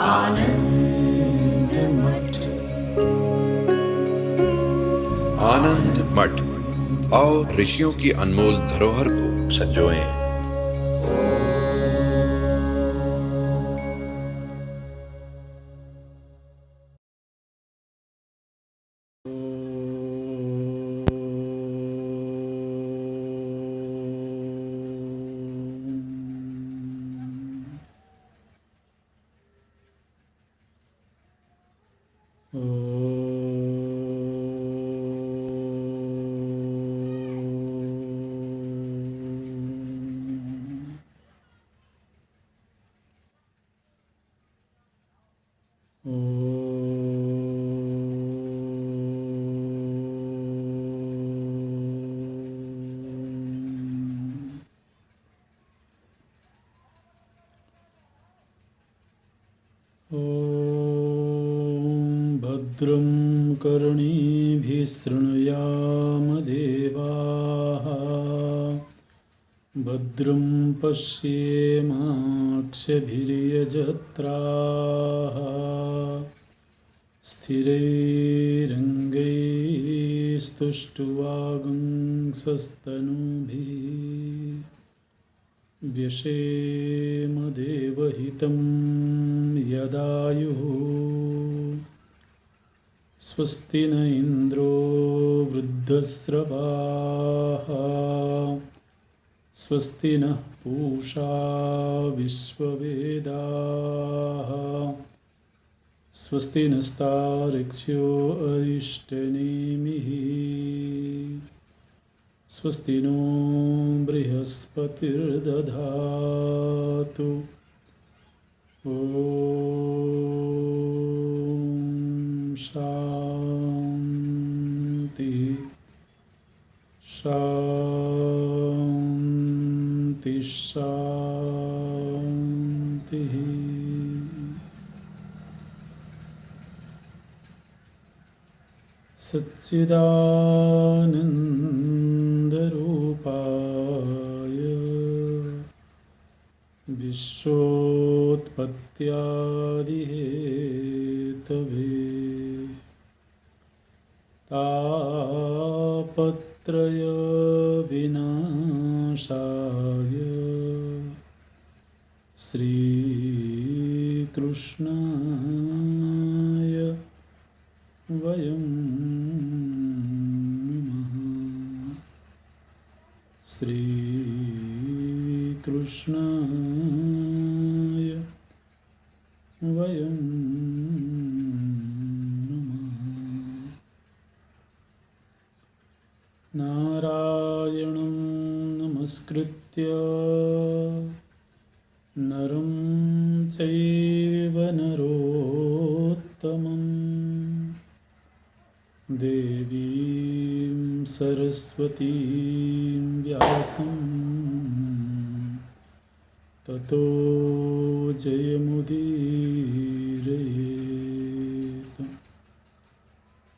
आनंद मठ। आनंद मठ और ऋषियों की अनमोल धरोहर को संजोएं। भद्रं कर्णेभिः शृणुयाम देवाः, भद्रं पश्येमाक्षभिर्यजत्राः, स्थिरैरङ्गैस्तुष्ट्वागुंसस्तनूभिः व्यशेम देवहितं यदायुः। स्वस्ति न इन्द्रो वृद्धस्रवाः, स्वस्ति नः पूषा विश्ववेदाः, स्वस्ति नस्तार्क्ष्यो अरिष्टनेमिः, स्वस्ति नो बृहस्पतिर्दधातु। ॐ शान्ति शान्ति शान्तिः। सच्चिदानन्दरूपाय विश्वोत्पत्त्यादिहेतवे तापत्रयविनाशाय श्रीकृष्णाय वयं नमः। श्रीकृष्णाय वयं नमः। नारायणं नमस्कृत्य नरं चैव नरोत्तमं, देवीं सरस्वतीं व्यासं ततो जयमुदीरयेत्।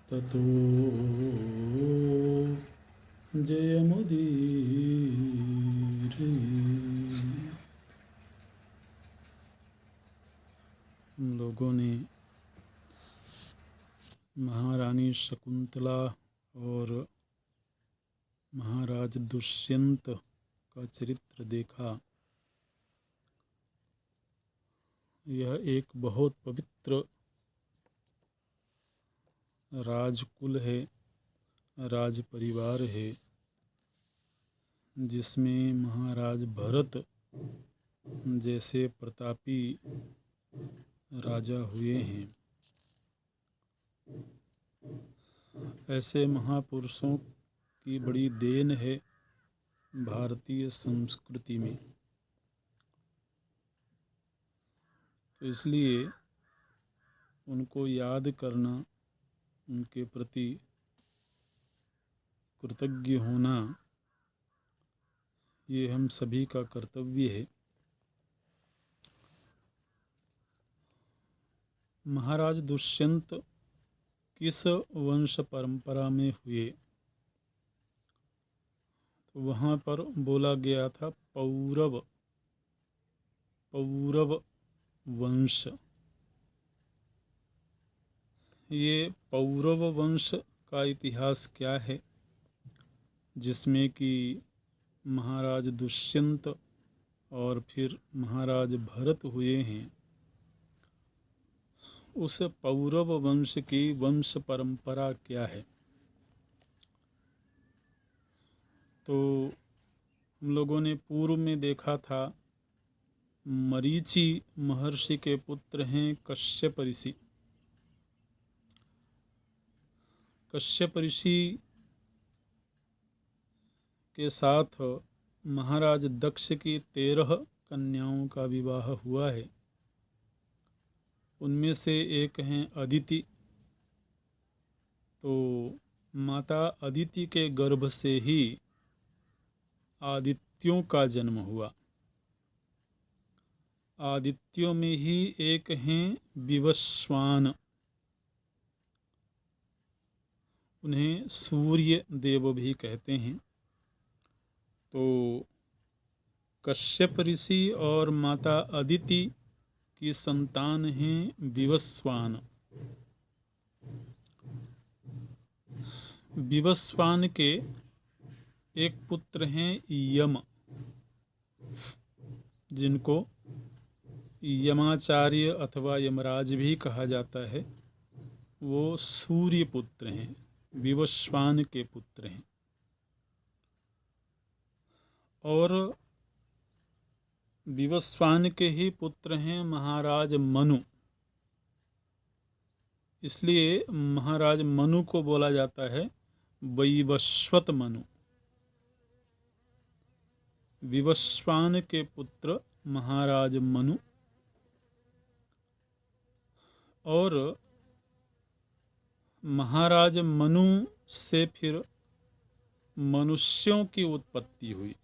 ततो जयमुदीरयेत्। हम लोगों ने महारानी शकुंतला और महाराज दुष्यंत का चरित्र देखा। यह एक बहुत पवित्र राजकुल है, राज परिवार है, जिसमें महाराज भरत जैसे प्रतापी राजा हुए हैं। ऐसे महापुरुषों की बड़ी देन है भारतीय संस्कृति में। तो इसलिए उनको याद करना, उनके प्रति कृतज्ञ होना, ये हम सभी का कर्तव्य है। महाराज दुष्यंत किस वंश परंपरा में हुए, तो वहाँ पर बोला गया था पौरव वंश। ये पौरव वंश का इतिहास क्या है, जिसमें कि महाराज दुष्यंत और फिर महाराज भरत हुए हैं। उस पौरव वंश की वंश परंपरा क्या है? तो हम लोगों ने पूर्व में देखा था, मरीचि महर्षि के पुत्र हैं कश्यप ऋषि। कश्यप ऋषि के साथ महाराज दक्ष की 13 कन्याओं का विवाह हुआ है। उनमें से एक हैं अदिति। तो माता अदिति के गर्भ से ही आदित्यों का जन्म हुआ। आदित्यों में ही एक हैं विवस्वान, उन्हें सूर्य देव भी कहते हैं। तो कश्यप ऋषि और माता अदिति की संतान हैं विवस्वान। विवस्वान के एक पुत्र हैं यम, जिनको यमाचार्य अथवा यमराज भी कहा जाता है। वो सूर्य पुत्र हैं, विवस्वान के पुत्र हैं। और विवस्वान के ही पुत्र हैं महाराज मनु। इसलिए महाराज मनु को बोला जाता है वैवस्वत मनु। विवस्वान के पुत्र महाराज मनु। और महाराज मनु से फिर मनुष्यों की उत्पत्ति हुई।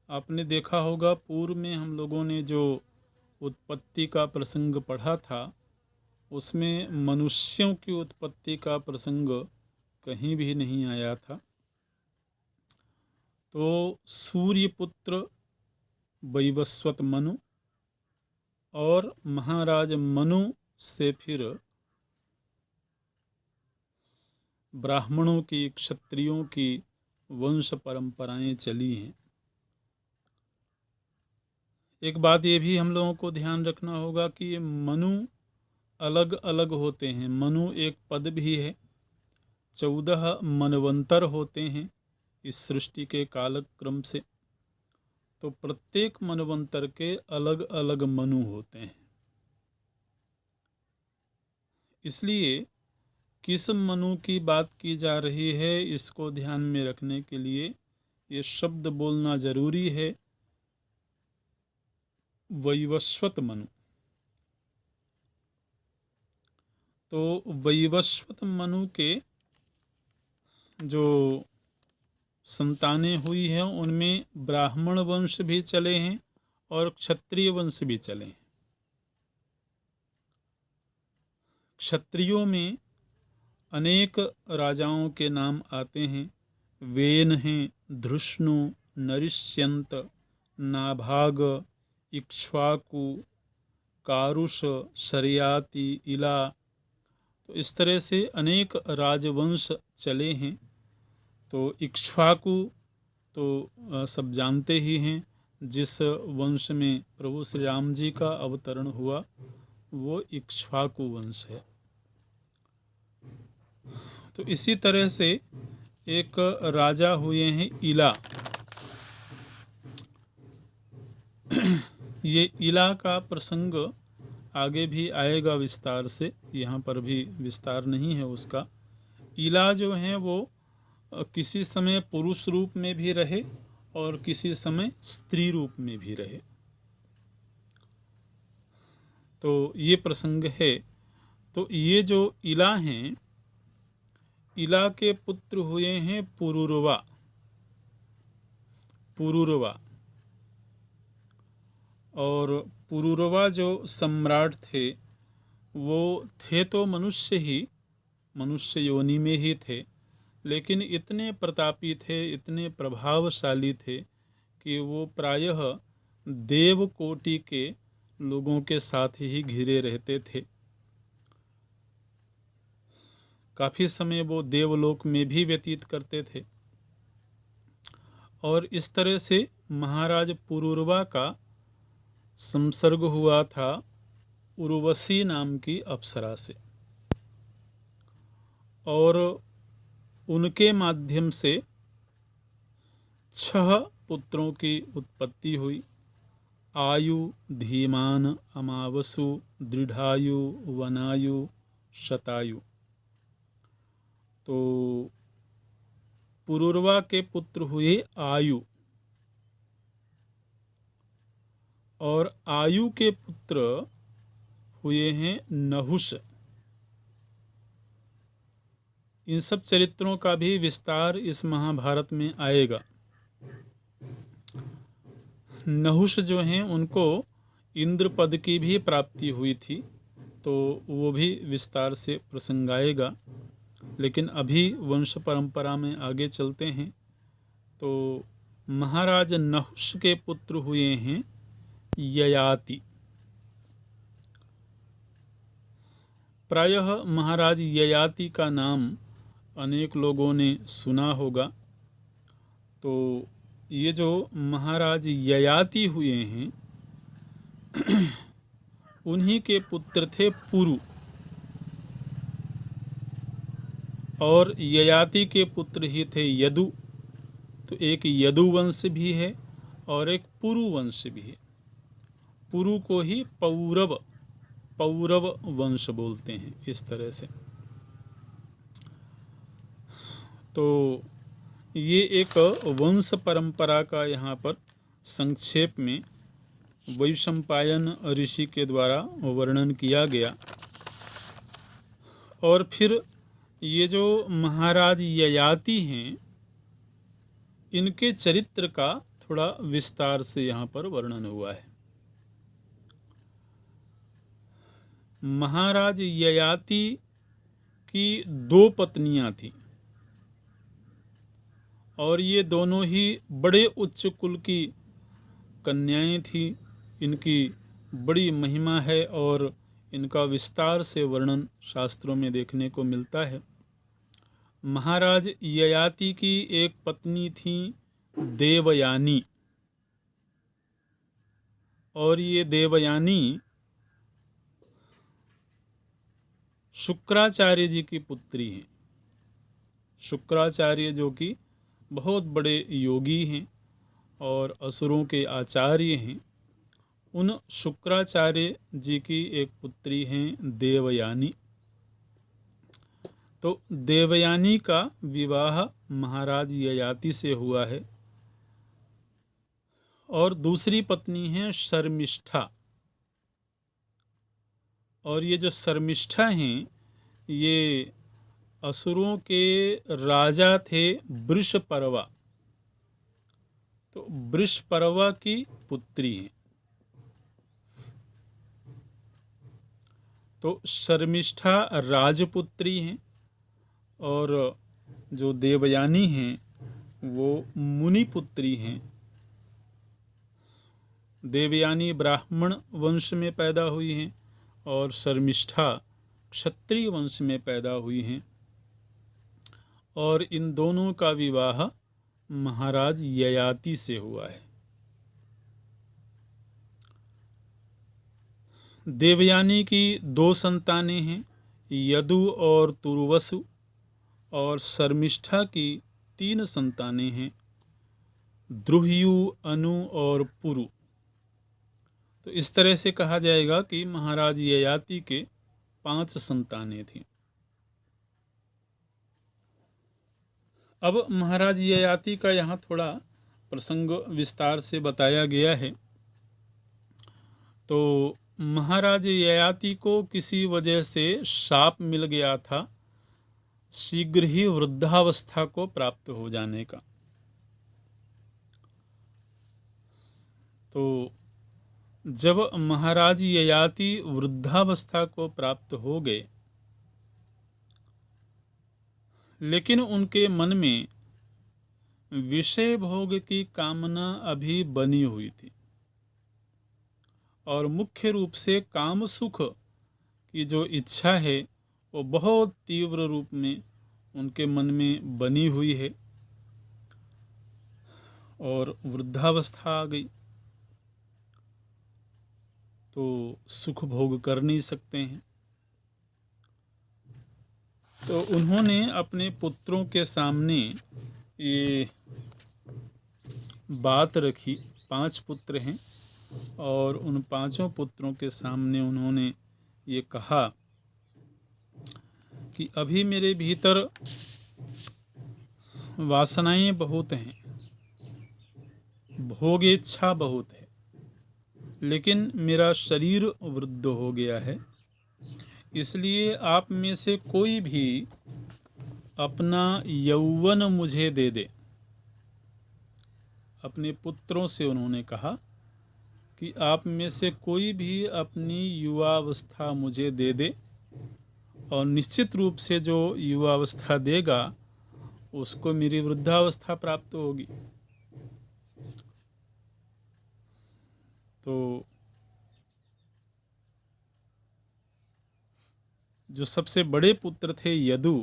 आपने देखा होगा, पूर्व में हम लोगों ने जो उत्पत्ति का प्रसंग पढ़ा था, उसमें मनुष्यों की उत्पत्ति का प्रसंग कहीं भी नहीं आया था। तो सूर्यपुत्र वैवस्वत मनु और महाराज मनु से फिर ब्राह्मणों की, क्षत्रियों की वंश परंपराएं चली हैं। एक बात ये भी हम लोगों को ध्यान रखना होगा कि ये मनु अलग अलग होते हैं। मनु एक पद भी है। 14 मनवंतर होते हैं इस सृष्टि के कालक्रम से। तो प्रत्येक मनवंतर के अलग अलग मनु होते हैं। इसलिए किस मनु की बात की जा रही है, इसको ध्यान में रखने के लिए ये शब्द बोलना जरूरी है, वैवस्वत मनु। तो वैवस्वत मनु के जो संतानें हुई हैं, उनमें ब्राह्मण वंश भी चले हैं और क्षत्रिय वंश भी चले हैं। क्षत्रियों में अनेक राजाओं के नाम आते हैं। वेन हैं, धृष्णु, नरिष्यंत, नाभाग, इक्ष्वाकु, कारुष, शर्याति, इला। तो इस तरह से अनेक राजवंश चले हैं। तो इक्ष्वाकु तो सब जानते ही हैं, जिस वंश में प्रभु श्री राम जी का अवतरण हुआ, वो इक्ष्वाकु वंश है। तो इसी तरह से एक राजा हुए हैं इला। ये इला का प्रसंग आगे भी आएगा विस्तार से, यहाँ पर भी विस्तार नहीं है उसका। इला जो हैं वो किसी समय पुरुष रूप में भी रहे और किसी समय स्त्री रूप में भी रहे। तो ये प्रसंग है। तो ये जो इला हैं, इला के पुत्र हुए हैं पुरुरवा। पुरुरवा और पुरुरवा जो सम्राट थे, वो थे तो मनुष्य ही, मनुष्य योनि में ही थे, लेकिन इतने प्रतापी थे, इतने प्रभावशाली थे कि वो प्रायः देव कोटि के लोगों के साथ ही घिरे रहते थे। काफ़ी समय वो देवलोक में भी व्यतीत करते थे। और इस तरह से महाराज पुरूरवा का संसर्ग हुआ था उर्वशी नाम की अप्सरा से, और उनके माध्यम से 6 पुत्रों की उत्पत्ति हुई। आयु, धीमान, अमावसु, दृढ़ायु, वनायु, शतायु। तो पुरूरवा के पुत्र हुए आयु, और आयु के पुत्र हुए हैं नहुष। इन सब चरित्रों का भी विस्तार इस महाभारत में आएगा। नहुष जो हैं उनको इंद्र पद की भी प्राप्ति हुई थी, तो वो भी विस्तार से प्रसंग आएगा। लेकिन अभी वंश परंपरा में आगे चलते हैं। तो महाराज नहुष के पुत्र हुए हैं ययाति। प्रायः महाराज ययाति का नाम अनेक लोगों ने सुना होगा। तो ये जो महाराज ययाति हुए हैं उन्हीं के पुत्र थे पुरु, और ययाति के पुत्र ही थे यदु। तो एक यदु वंश भी है और एक पुरु वंश भी है। पुरु को ही पौरव वंश बोलते हैं इस तरह से। तो ये एक वंश परंपरा का यहाँ पर संक्षेप में वैशंपायन ऋषि के द्वारा वर्णन किया गया। और फिर ये जो महाराज ययाति हैं इनके चरित्र का थोड़ा विस्तार से यहाँ पर वर्णन हुआ है। महाराज ययाति की 2 पत्नियां थीं, और ये दोनों ही बड़े उच्च कुल की कन्याएं थीं। इनकी बड़ी महिमा है और इनका विस्तार से वर्णन शास्त्रों में देखने को मिलता है। महाराज ययाति की एक पत्नी थी देवयानी, और ये देवयानी शुक्राचार्य जी की पुत्री हैं। शुक्राचार्य जो कि बहुत बड़े योगी हैं और असुरों के आचार्य हैं, उन शुक्राचार्य जी की एक पुत्री हैं देवयानी। तो देवयानी का विवाह महाराज ययाति से हुआ है। और दूसरी पत्नी है शर्मिष्ठा, और ये जो शर्मिष्ठा हैं ये असुरों के राजा थे वृषपर्वा। तो वृषपर्वा की पुत्री हैं। तो शर्मिष्ठा राजपुत्री हैं, और जो देवयानी हैं वो मुनिपुत्री हैं। देवयानी ब्राह्मण वंश में पैदा हुई हैं और शर्मिष्ठा क्षत्रिय वंश में पैदा हुई हैं। और इन दोनों का विवाह महाराज ययाति से हुआ है। देवयानी की 2 संतानें हैं, यदु और तुर्वसु, और शर्मिष्ठा की 3 संतानें हैं, द्रुह्यु, अनु और पुरु। तो इस तरह से कहा जाएगा कि महाराज ययाति के 5 संतानें थीं। अब महाराज ययाति का यहाँ थोड़ा प्रसंग विस्तार से बताया गया है। तो महाराज ययाति को किसी वजह से शाप मिल गया था शीघ्र ही वृद्धावस्था को प्राप्त हो जाने का। तो जब महाराज ययाति वृद्धावस्था को प्राप्त हो गए, लेकिन उनके मन में विषय भोग की कामना अभी बनी हुई थी, और मुख्य रूप से काम सुख की जो इच्छा है वो बहुत तीव्र रूप में उनके मन में बनी हुई है और वृद्धावस्था आ गई तो सुख भोग कर नहीं सकते हैं। तो उन्होंने अपने पुत्रों के सामने ये बात रखी। 5 पुत्र हैं और उन 5 पुत्रों के सामने उन्होंने ये कहा कि अभी मेरे भीतर वासनाएं बहुत हैं, भोग इच्छा बहुत है, लेकिन मेरा शरीर वृद्ध हो गया है। इसलिए आप में से कोई भी अपना यौवन मुझे दे दे। अपने पुत्रों से उन्होंने कहा कि आप में से कोई भी अपनी युवावस्था मुझे दे दे, और निश्चित रूप से जो युवावस्था देगा उसको मेरी वृद्धावस्था प्राप्त होगी। तो जो सबसे बड़े पुत्र थे यदु,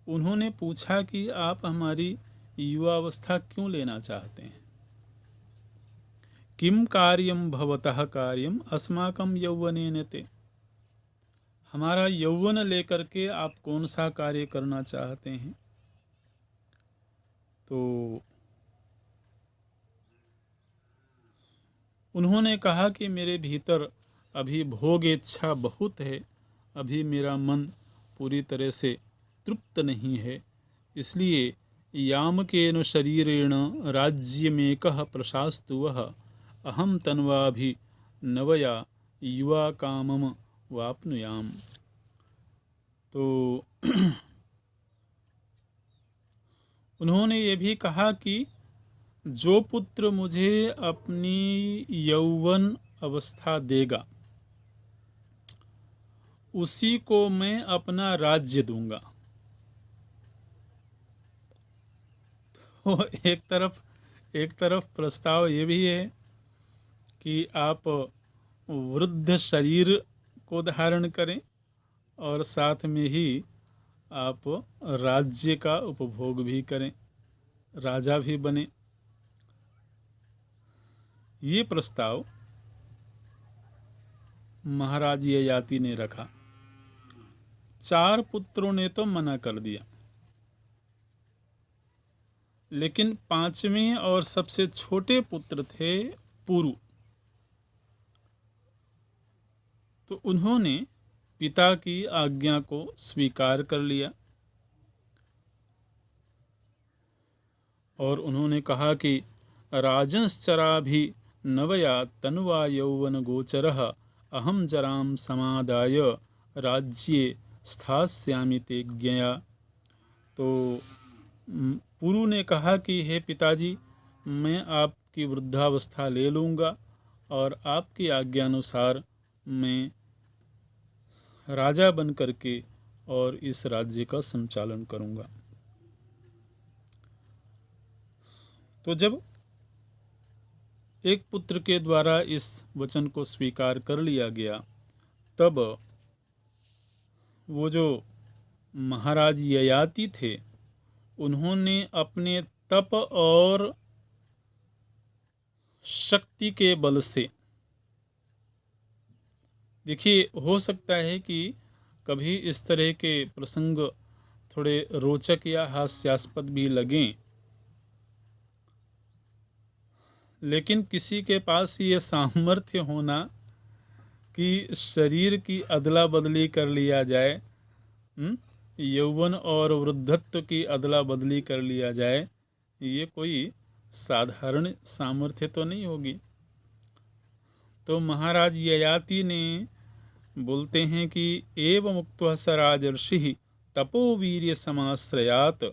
उन्होंने पूछा कि आप हमारी युवावस्था क्यों लेना चाहते हैं? किम कार्यम भवतः कार्यम अस्माकं यौवनेन ते। हमारा यौवन लेकर के आप कौन सा कार्य करना चाहते हैं? तो उन्होंने कहा कि मेरे भीतर अभी भोग इच्छा बहुत है, अभी मेरा मन पूरी तरह से तृप्त नहीं है, इसलिए यामकेन शरीरेण राज्यमेकः प्रशास्तु वः अहम तन्वाभि नवया युवा कामम वाप्नुयाम। तो उन्होंने ये भी कहा कि जो पुत्र मुझे अपनी यौवन अवस्था देगा उसी को मैं अपना राज्य दूंगा। तो एक तरफ प्रस्ताव ये भी है कि आप वृद्ध शरीर को धारण करें और साथ में ही आप राज्य का उपभोग भी करें, राजा भी बने। ये प्रस्ताव महाराज ययाति ने रखा। 4 पुत्रों ने तो मना कर दिया, लेकिन 5वें और सबसे छोटे पुत्र थे पुरु। तो उन्होंने पिता की आज्ञा को स्वीकार कर लिया और उन्होंने कहा कि राजंश्चराभि नवया तनुवा यौवन गोचरः अहम जराम समादाय राज्ये स्थास्यामि ते ज्ञया। तो पुरु ने कहा कि हे पिताजी, मैं आपकी वृद्धावस्था ले लूँगा और आपकी आज्ञानुसार मैं राजा बन करके और इस राज्य का संचालन करूँगा। तो जब एक पुत्र के द्वारा इस वचन को स्वीकार कर लिया गया, तब वो जो महाराज ययाति थे उन्होंने अपने तप और शक्ति के बल से, देखिए हो सकता है कि कभी इस तरह के प्रसंग थोड़े रोचक या हास्यास्पद भी लगें, लेकिन किसी के पास ये सामर्थ्य होना कि शरीर की अदला बदली कर लिया जाए, यौवन और वृद्धत्व की अदला बदली कर लिया जाए, ये कोई साधारण सामर्थ्य तो नहीं होगी। तो महाराज ययाति ने बोलते हैं कि एवं उक्त्वा स राजर्षिः तपोवीर्य समाश्रयात्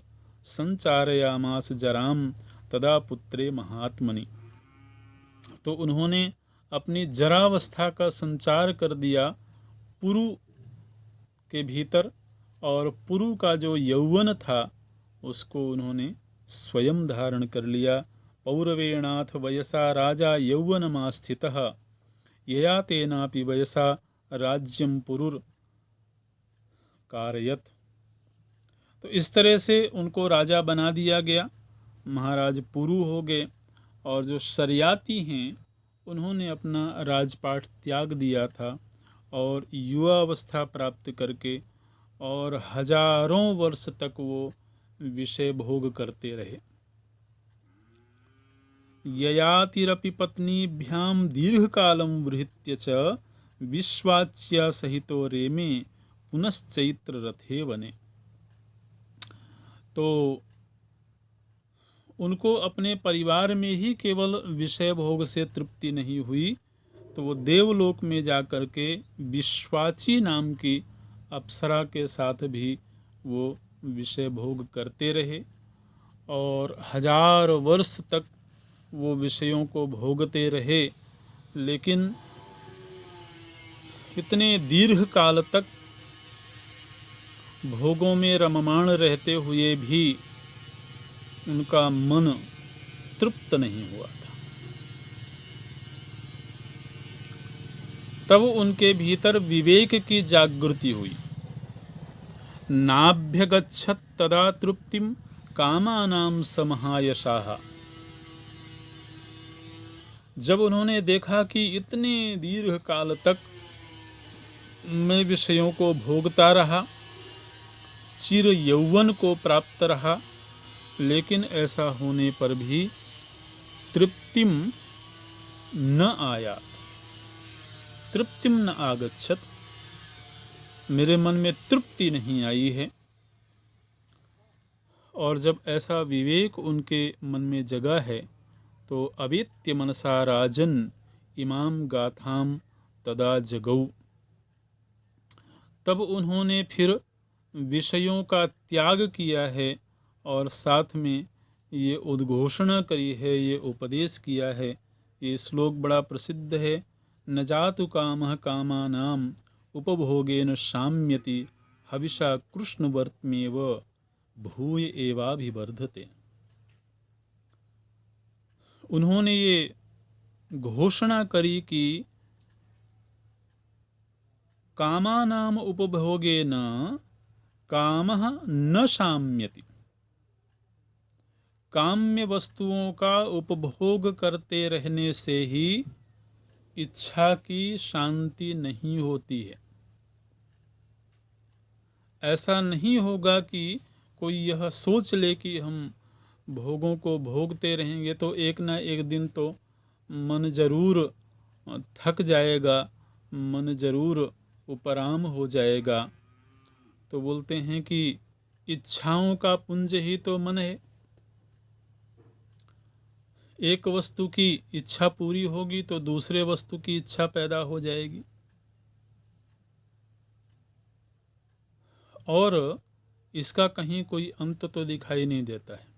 संचारयामास जराम तदा पुत्रे महात्मनि। तो उन्होंने अपनी जरावस्था का संचार कर दिया पुरु के भीतर, और पुरु का जो यौवन था उसको उन्होंने स्वयं धारण कर लिया। पौरवेणाथ वयसा राजा यौवनमास्थितः यया तेनापि वयसा राज्यम पुरुर कारयत। तो इस तरह से उनको राजा बना दिया गया, महाराज पुरु हो गए। और जो शरियाती हैं उन्होंने अपना राजपाट त्याग दिया था और युवावस्था प्राप्त करके और हजारों वर्ष तक वो विषय भोग करते रहे। ययातिरपि पत्नीभ्याम दीर्घकालं वृहत्य च विश्वाच्या सहितो रेमे पुनश्चैत्र रथे वने। तो उनको अपने परिवार में ही केवल विषय भोग से तृप्ति नहीं हुई, तो वो देवलोक में जाकर के विश्वाची नाम की अप्सरा के साथ भी वो विषय भोग करते रहे और 1000 वर्ष तक वो विषयों को भोगते रहे। लेकिन इतने दीर्घ काल तक भोगों में रममाण रहते हुए भी उनका मन तृप्त नहीं हुआ था। तब उनके भीतर विवेक की जागृति हुई। नाभ्यगच्छत तदा तृप्तिम कामानाम समहायशाः। जब उन्होंने देखा कि इतने दीर्घ काल तक मैं विषयों को भोगता रहा, चिर यौवन को प्राप्त रहा, लेकिन ऐसा होने पर भी तृप्तिम न आया, तृप्तिम न आगच्छत, मेरे मन में तृप्ति नहीं आई है। और जब ऐसा विवेक उनके मन में जगा है तो अवेत्य मनसा राजन इमाम गाथाम तदा जगौ। तब उन्होंने फिर विषयों का त्याग किया है और साथ में ये उद्घोषणा करी है, ये उपदेश किया है। ये श्लोक बड़ा प्रसिद्ध है। न जातु कामः कामानाम उपभोगेन शाम्यति हविषा कृष्णवर्त्मेव भूय एवाभिवर्धते। उन्होंने ये घोषणा करी कि कामानाम उपभोगेन कामः न शाम्यति, काम्य वस्तुओं का उपभोग करते रहने से ही इच्छा की शांति नहीं होती है। ऐसा नहीं होगा कि कोई यह सोच ले कि हम भोगों को भोगते रहेंगे तो एक ना एक दिन तो मन जरूर थक जाएगा, मन जरूर उपराम हो जाएगा। तो बोलते हैं कि इच्छाओं का पुंज ही तो मन है। एक वस्तु की इच्छा पूरी होगी तो दूसरे वस्तु की इच्छा पैदा हो जाएगी। और इसका कहीं कोई अंत तो दिखाई नहीं देता है।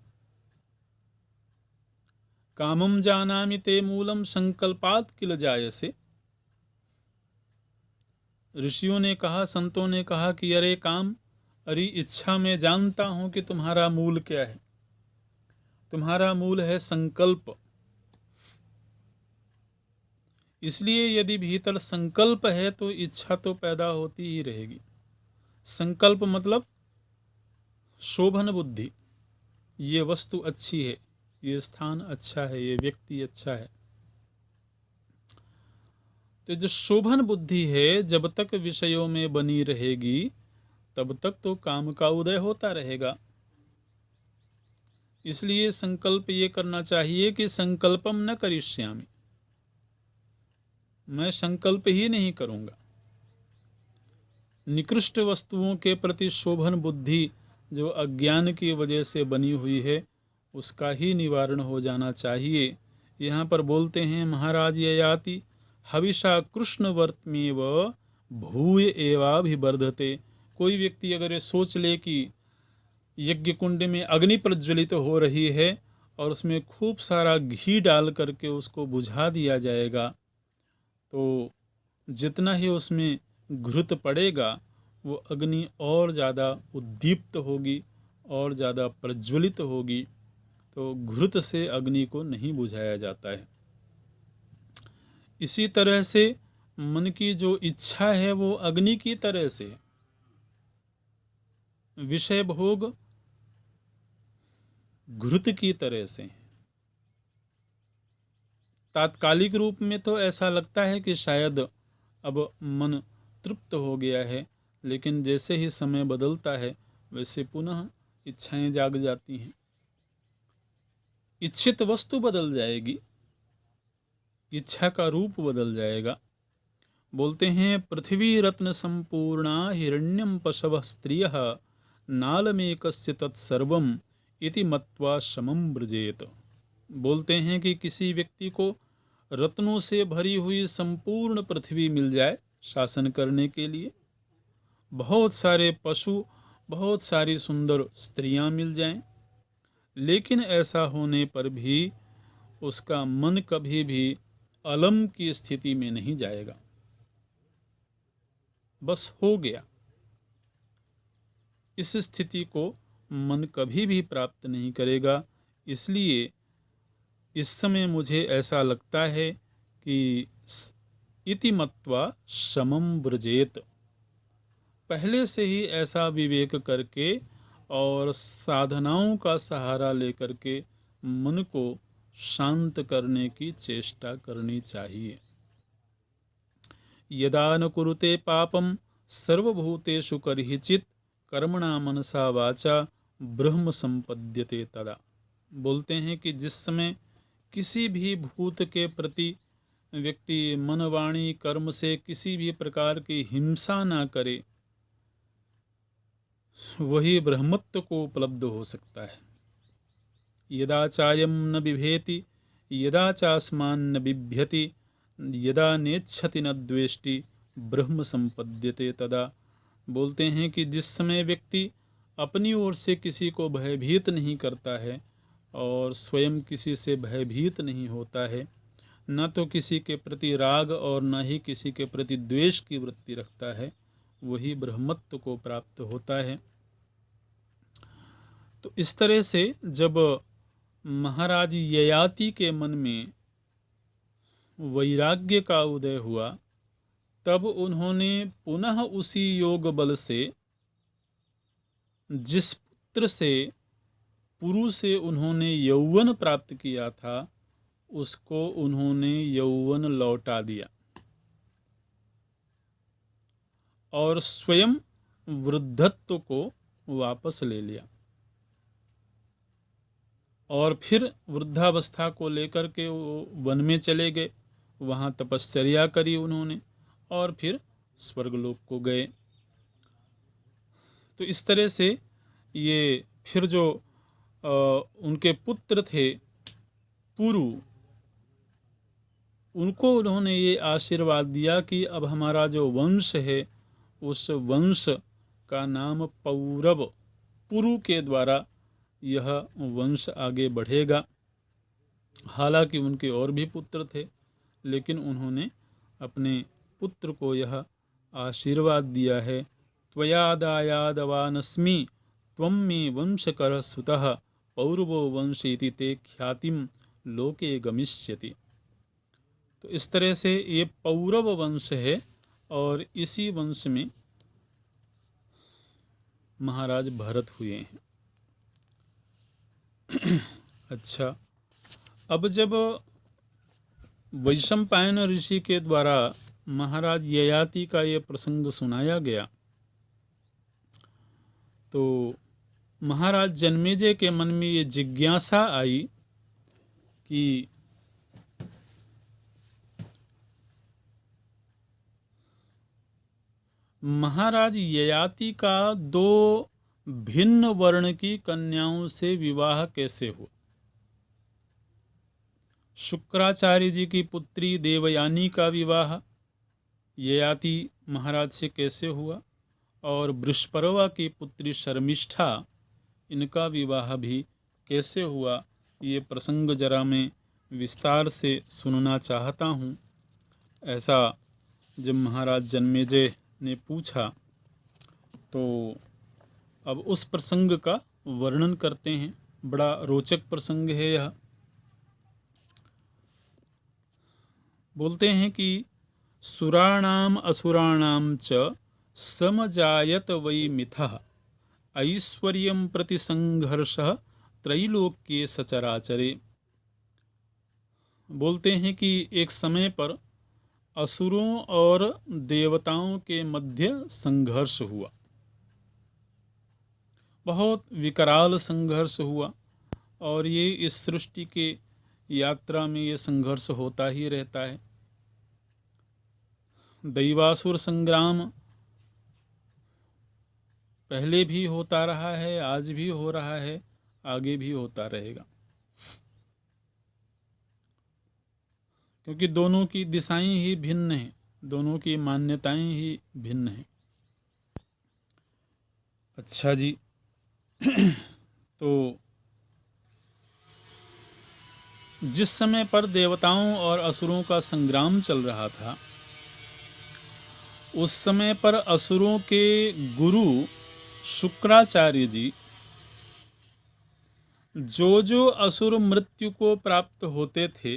कामम जानामि ते मूलम संकल्पात किल जायसे। ऋषियों ने कहा, संतों ने कहा कि अरे काम, अरे इच्छा में जानता हूं कि तुम्हारा मूल क्या है। तुम्हारा मूल है संकल्प। इसलिए यदि भीतर संकल्प है तो इच्छा तो पैदा होती ही रहेगी। संकल्प मतलब शोभन बुद्धि, ये वस्तु अच्छी है, ये स्थान अच्छा है, ये व्यक्ति अच्छा है। तो जो शोभन बुद्धि है जब तक विषयों में बनी रहेगी तब तक तो काम का उदय होता रहेगा। इसलिए संकल्प ये करना चाहिए कि संकल्पम न करिष्यामि, मैं संकल्प ही नहीं करूंगा। निकृष्ट वस्तुओं के प्रति शोभन बुद्धि जो अज्ञान की वजह से बनी हुई है उसका ही निवारण हो जाना चाहिए। यहाँ पर बोलते हैं महाराज ययाति हविषा कृष्णवर्त्मेव भूय एवाभिवर्धते। कोई व्यक्ति अगर ये सोच ले कि यज्ञ कुंड में अग्नि प्रज्वलित हो रही है और उसमें खूब सारा घी डाल करके उसको बुझा दिया जाएगा तो जितना ही उसमें घृत पड़ेगा वो अग्नि और ज़्यादा उद्दीप्त होगी और ज़्यादा प्रज्वलित होगी। तो घृत से अग्नि को नहीं बुझाया जाता है। इसी तरह से मन की जो इच्छा है वो अग्नि की तरह से है। विषय भोग घृत की तरह से है। तात्कालिक रूप में तो ऐसा लगता है कि शायद अब मन तृप्त हो गया है, लेकिन जैसे ही समय बदलता है वैसे पुनः इच्छाएं जाग जाती हैं। इच्छित वस्तु बदल जाएगी, इच्छा का रूप बदल जाएगा। बोलते हैं पृथ्वी रत्न संपूर्णा हिरण्यम पशव स्त्रिय नालमेकस्य तत्सर्वम इति मत्वा शमं ब्रजेत। बोलते हैं कि किसी व्यक्ति को रत्नों से भरी हुई संपूर्ण पृथ्वी मिल जाए शासन करने के लिए, बहुत सारे पशु, बहुत सारी सुंदर स्त्रियां मिल जाएं, लेकिन ऐसा होने पर भी उसका मन कभी भी अलम की स्थिति में नहीं जाएगा। बस हो गया। इस स्थिति को मन कभी भी प्राप्त नहीं करेगा। इसलिए इस समय मुझे ऐसा लगता है कि इति मत्वा शमं व्रजेत, पहले से ही ऐसा विवेक करके और साधनाओं का सहारा लेकर के मन को शांत करने की चेष्टा करनी चाहिए। यदा न कुरुते पापम सर्वभूतेषु कर्हिचित् कर्मणा मनसा वाचा ब्रह्म संपद्यते तदा। बोलते हैं कि जिस समय किसी भी भूत के प्रति व्यक्ति मन वाणी कर्म से किसी भी प्रकार की हिंसा ना करे, वही ब्रह्मत्व को उपलब्ध हो सकता है। यदा चायम न बिभेति यदा चास्मान न बिभ्यति यदा नेच्छति न द्वेष्टि ब्रह्म संपद्यते तदा। बोलते हैं कि जिस समय व्यक्ति अपनी ओर से किसी को भयभीत नहीं करता है और स्वयं किसी से भयभीत नहीं होता है, न तो किसी के प्रति राग और न ही किसी के प्रति द्वेष की वृत्ति रखता है, वही ब्रह्मत्व को प्राप्त होता है। तो इस तरह से जब महाराज ययाति के मन में वैराग्य का उदय हुआ, तब उन्होंने पुनः उसी योग बल से जिस पुत्र से पुरु से उन्होंने यौवन प्राप्त किया था, उसको उन्होंने यौवन लौटा दिया और स्वयं वृद्धत्व को वापस ले लिया। और फिर वृद्धावस्था को लेकर के वो वन में चले गए, वहाँ तपश्चर्या करी उन्होंने और फिर स्वर्गलोक को गए। तो इस तरह से ये फिर जो उनके पुत्र थे पुरु, उनको उन्होंने ये आशीर्वाद दिया कि अब हमारा जो वंश है उस वंश का नाम पौरव, पुरु के द्वारा यह वंश आगे बढ़ेगा। हालांकि उनके और भी पुत्र थे, लेकिन उन्होंने अपने पुत्र को यह आशीर्वाद दिया है, त्वयादायादवानस्मि त्वं मे वंशकरः सुतः पौरवो वंश इति ते ख्यातिम लोके गमिष्यति। तो इस तरह से ये पौरव वंश है और इसी वंश में महाराज भरत हुए हैं। अच्छा, अब जब वैशंपायन ऋषि के द्वारा महाराज ययाति का ये प्रसंग सुनाया गया, तो महाराज जन्मेजय के मन में ये जिज्ञासा आई कि महाराज ययाति का दो भिन्न वर्ण की कन्याओं से विवाह कैसे हुआ। शुक्राचार्य जी की पुत्री देवयानी का विवाह ययाति महाराज से कैसे हुआ और बृहस्परवा की पुत्री शर्मिष्ठा, इनका विवाह भी कैसे हुआ, ये प्रसंग जरा मैं विस्तार से सुनना चाहता हूँ। ऐसा जब महाराज जन्मेजय ने पूछा तो अब उस प्रसंग का वर्णन करते हैं। बड़ा रोचक प्रसंग है यह। बोलते हैं कि सुराणाम असुराणाम च समजायत वै मिथः ऐश्वर्यं प्रति संघर्षः त्रैलोक्ये सचराचरे। बोलते हैं कि एक समय पर असुरों और देवताओं के मध्य संघर्ष हुआ, बहुत विकराल संघर्ष हुआ। और ये इस सृष्टि के यात्रा में ये संघर्ष होता ही रहता है। दैवासुर संग्राम पहले भी होता रहा है, आज भी हो रहा है, आगे भी होता रहेगा, क्योंकि दोनों की दिशाएं ही भिन्न हैं, दोनों की मान्यताएं ही भिन्न हैं। अच्छा जी, तो जिस समय पर देवताओं और असुरों का संग्राम चल रहा था, उस समय पर असुरों के गुरु शुक्राचार्य जी जो असुर मृत्यु को प्राप्त होते थे,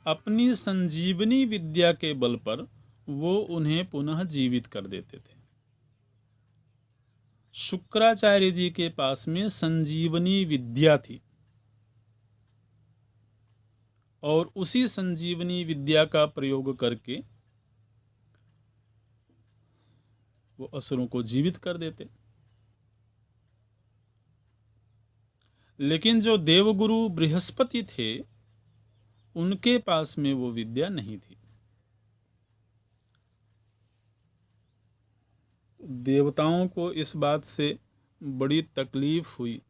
अपनी संजीवनी विद्या के बल पर वो उन्हें पुनः जीवित कर देते थे। शुक्राचार्य जी के पास में संजीवनी विद्या थी, और उसी संजीवनी विद्या का प्रयोग करके वो असुरों को जीवित कर देते। लेकिन जो देवगुरु बृहस्पति थे, उनके पास में वो विद्या नहीं थी। देवताओं को इस बात से बड़ी तकलीफ हुई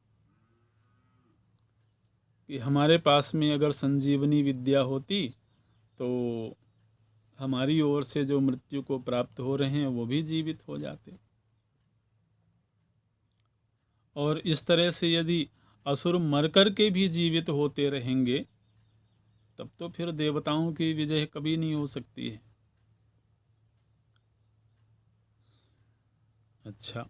कि हमारे पास में अगर संजीवनी विद्या होती तो हमारी ओर से जो मृत्यु को प्राप्त हो रहे हैं वो भी जीवित हो जाते। और इस तरह से यदि असुर मरकर के भी जीवित होते रहेंगे, तब तो फिर देवताओं की विजय कभी नहीं हो सकती है। अच्छा,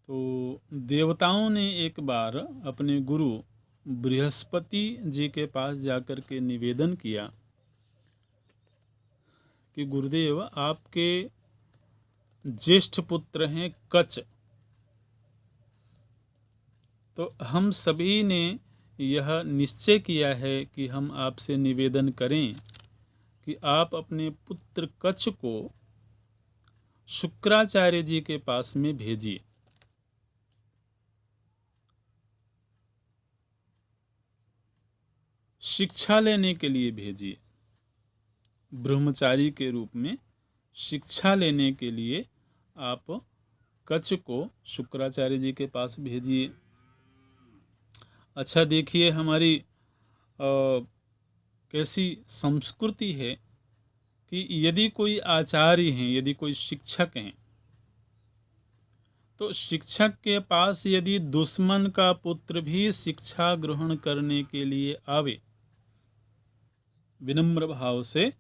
तो देवताओं ने एक बार अपने गुरु बृहस्पति जी के पास जाकर के निवेदन किया कि गुरुदेव, आपके ज्येष्ठ पुत्र हैं कच, तो हम सभी ने यह निश्चय किया है कि हम आपसे निवेदन करें कि आप अपने पुत्र कच को शुक्राचार्य जी के पास में भेजिए। शिक्षा लेने के लिए भेजिए, ब्रह्मचारी के रूप में शिक्षा लेने के लिए आप कच को शुक्राचार्य जी के पास भेजिए। अच्छा, देखिए हमारी कैसी संस्कृति है कि यदि कोई आचार्य हैं, यदि कोई शिक्षक हैं, तो शिक्षक के पास यदि दुश्मन का पुत्र भी शिक्षा ग्रहण करने के लिए आवे विनम्र भाव से,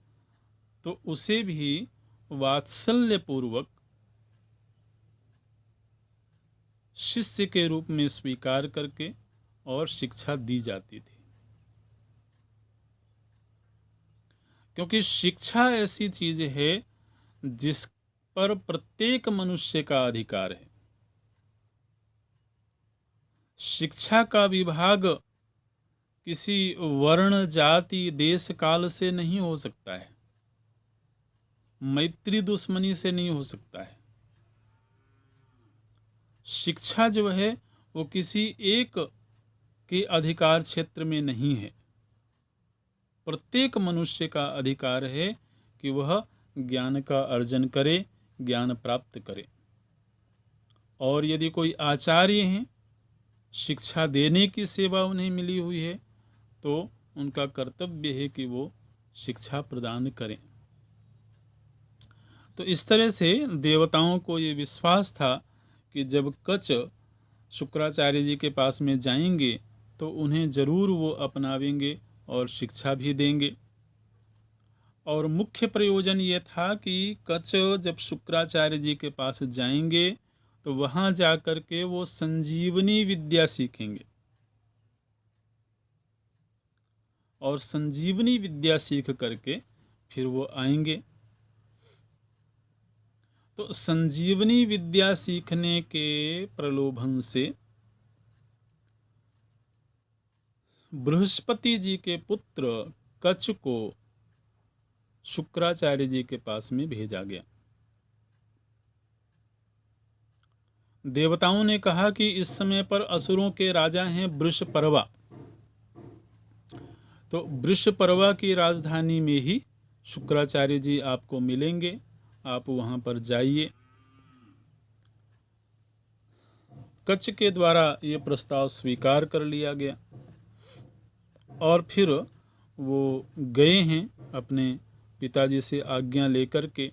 तो उसे भी वात्सल्य पूर्वक शिष्य के रूप में स्वीकार करके और शिक्षा दी जाती थी। क्योंकि शिक्षा ऐसी चीज है जिस पर प्रत्येक मनुष्य का अधिकार है। शिक्षा का विभाग किसी वर्ण, जाति, देश, काल से नहीं हो सकता है, मैत्री दुश्मनी से नहीं हो सकता है। शिक्षा जो है वो किसी एक के अधिकार क्षेत्र में नहीं है। प्रत्येक मनुष्य का अधिकार है कि वह ज्ञान का अर्जन करे, ज्ञान प्राप्त करे। और यदि कोई आचार्य हैं, शिक्षा देने की सेवा उन्हें मिली हुई है, तो उनका कर्तव्य है कि वो शिक्षा प्रदान करें। तो इस तरह से देवताओं को ये विश्वास था कि जब कच शुक्राचार्य जी के पास में जाएंगे तो उन्हें जरूर वो अपनावेंगे और शिक्षा भी देंगे। और मुख्य प्रयोजन ये था कि कच जब शुक्राचार्य जी के पास जाएंगे तो वहाँ जाकर के वो संजीवनी विद्या सीखेंगे। और संजीवनी विद्या सीख करके फिर वो आएंगे। तो संजीवनी विद्या सीखने के प्रलोभन से बृहस्पति जी के पुत्र कच्छ को शुक्राचार्य जी के पास में भेजा गया। देवताओं ने कहा कि इस समय पर असुरों के राजा हैं वृषपर्वा, तो वृषपर्वा की राजधानी में ही शुक्राचार्य जी आपको मिलेंगे, आप वहां पर जाइए। कच्छ के द्वारा ये प्रस्ताव स्वीकार कर लिया गया और फिर वो गए हैं अपने पिताजी से आज्ञा लेकर के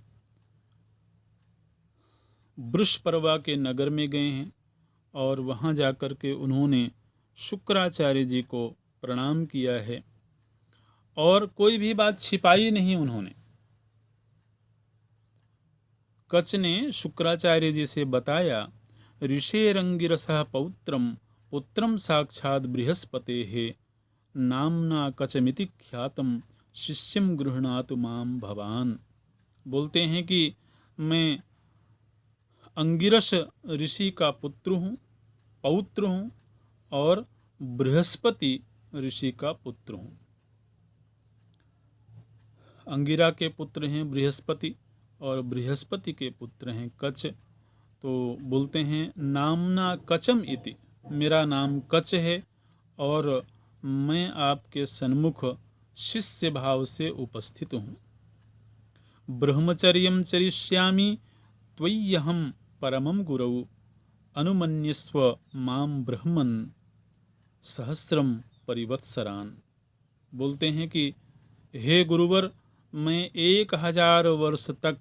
वृषपर्वा के नगर में गए हैं और वहाँ जाकर के उन्होंने शुक्राचार्य जी को प्रणाम किया है और कोई भी बात छिपाई नहीं उन्होंने। कच्छ ने शुक्राचार्य जी से बताया, ऋषेरंगिरसः पौत्रम पुत्रम साक्षात् बृहस्पतेः नामना कचमिति ख्यातम शिष्यम गृह्णातु माम भवान। बोलते हैं कि मैं अंगिरस ऋषि का पुत्र हूँ, पौत्र हूँ और बृहस्पति ऋषि का पुत्र हूँ। अंगिरा के पुत्र हैं बृहस्पति और बृहस्पति के पुत्र हैं कच्छ। तो बोलते हैं नामना कचम इति, मेरा नाम कच्छ है और मैं आपके सन्मुख शिष्य भाव से उपस्थित हूँ। ब्रह्मचर्यं चरिष्यामि त्वय्यहं परमं गुरौ अनुमन्यस्व माम ब्रह्मन् सहस्रम परिवत्सरान। बोलते हैं कि हे गुरुवर, मैं 1000 वर्ष तक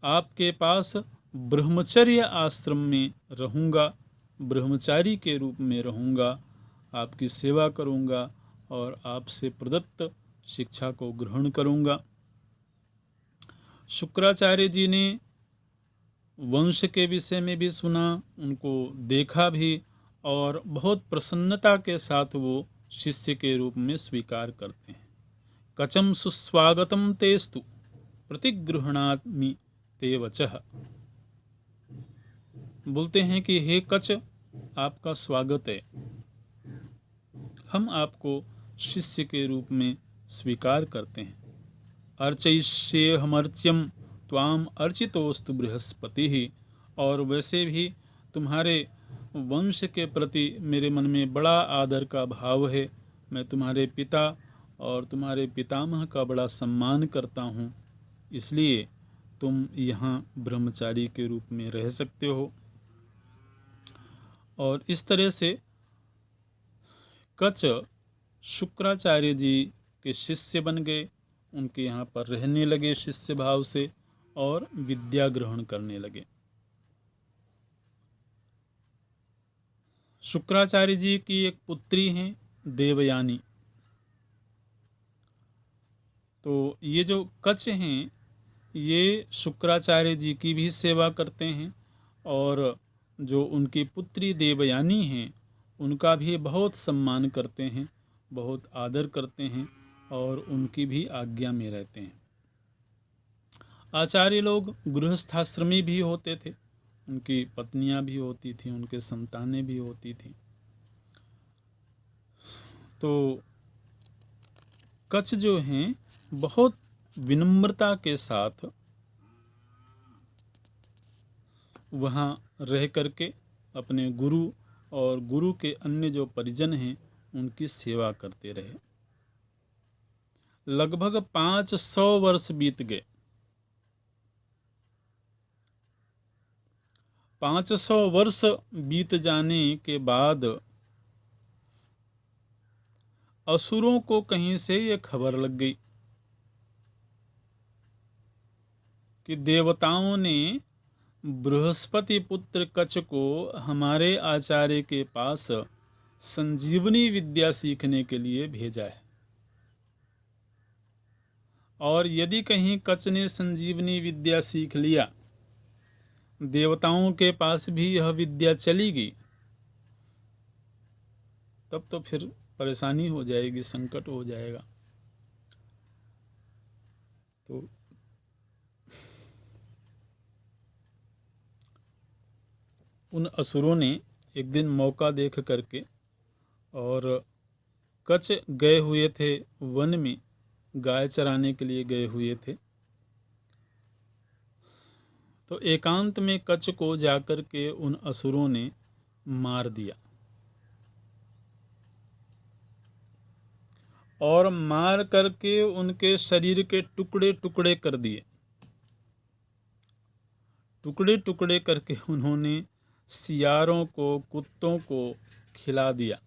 आपके पास ब्रह्मचर्य आश्रम में रहूँगा, ब्रह्मचारी के रूप में रहूँगा, आपकी सेवा करूँगा और आपसे प्रदत्त शिक्षा को ग्रहण करूँगा। शुक्राचार्य जी ने वंश के विषय में भी सुना, उनको देखा भी और बहुत प्रसन्नता के साथ वो शिष्य के रूप में स्वीकार करते हैं। कचम सुस्वागतम तेस्तु प्रतिगृह्णामि ते वचः। बोलते हैं कि हे कच्छ, आपका स्वागत है, हम आपको शिष्य के रूप में स्वीकार करते हैं। अर्चयिष्येऽहमर्च्यं त्वाम अर्चितोस्तु बृहस्पतिः। और वैसे भी तुम्हारे वंश के प्रति मेरे मन में बड़ा आदर का भाव है, मैं तुम्हारे पिता और तुम्हारे पितामह का बड़ा सम्मान करता हूँ, इसलिए तुम यहाँ ब्रह्मचारी के रूप में रह सकते हो। और इस तरह से कच्छ शुक्राचार्य जी के शिष्य बन गए, उनके यहाँ पर रहने लगे शिष्य भाव से और विद्या ग्रहण करने लगे। शुक्राचार्य जी की एक पुत्री हैं देवयानी। तो ये जो कच्छ हैं ये शुक्राचार्य जी की भी सेवा करते हैं और जो उनकी पुत्री देवयानी हैं उनका भी बहुत सम्मान करते हैं, बहुत आदर करते हैं और उनकी भी आज्ञा में रहते हैं। आचार्य लोग गृहस्थाश्रमी भी होते थे, उनकी पत्नियां भी होती थीं, उनके संतानें भी होती थीं। तो कच्छ जो हैं बहुत विनम्रता के साथ वहाँ रह करके अपने गुरु और गुरु के अन्य जो परिजन हैं उनकी सेवा करते रहे। लगभग 500 वर्ष बीत गए। 500 वर्ष बीत जाने के बाद असुरों को कहीं से ये खबर लग गई कि देवताओं ने बृहस्पति पुत्र कच्छ को हमारे आचार्य के पास संजीवनी विद्या सीखने के लिए भेजा है और यदि कहीं कच्छ ने संजीवनी विद्या सीख लिया, देवताओं के पास भी यह विद्या चली गई, तब तो फिर परेशानी हो जाएगी, संकट हो जाएगा। तो उन असुरों ने एक दिन मौका देख करके, और कच गए हुए थे वन में, गाय चराने के लिए गए हुए थे, तो एकांत में कच को जाकर के उन असुरों ने मार दिया, और मार करके उनके शरीर के टुकड़े टुकड़े कर दिए। टुकड़े टुकड़े करके उन्होंने सियारों को, कुत्तों को खिला दिया।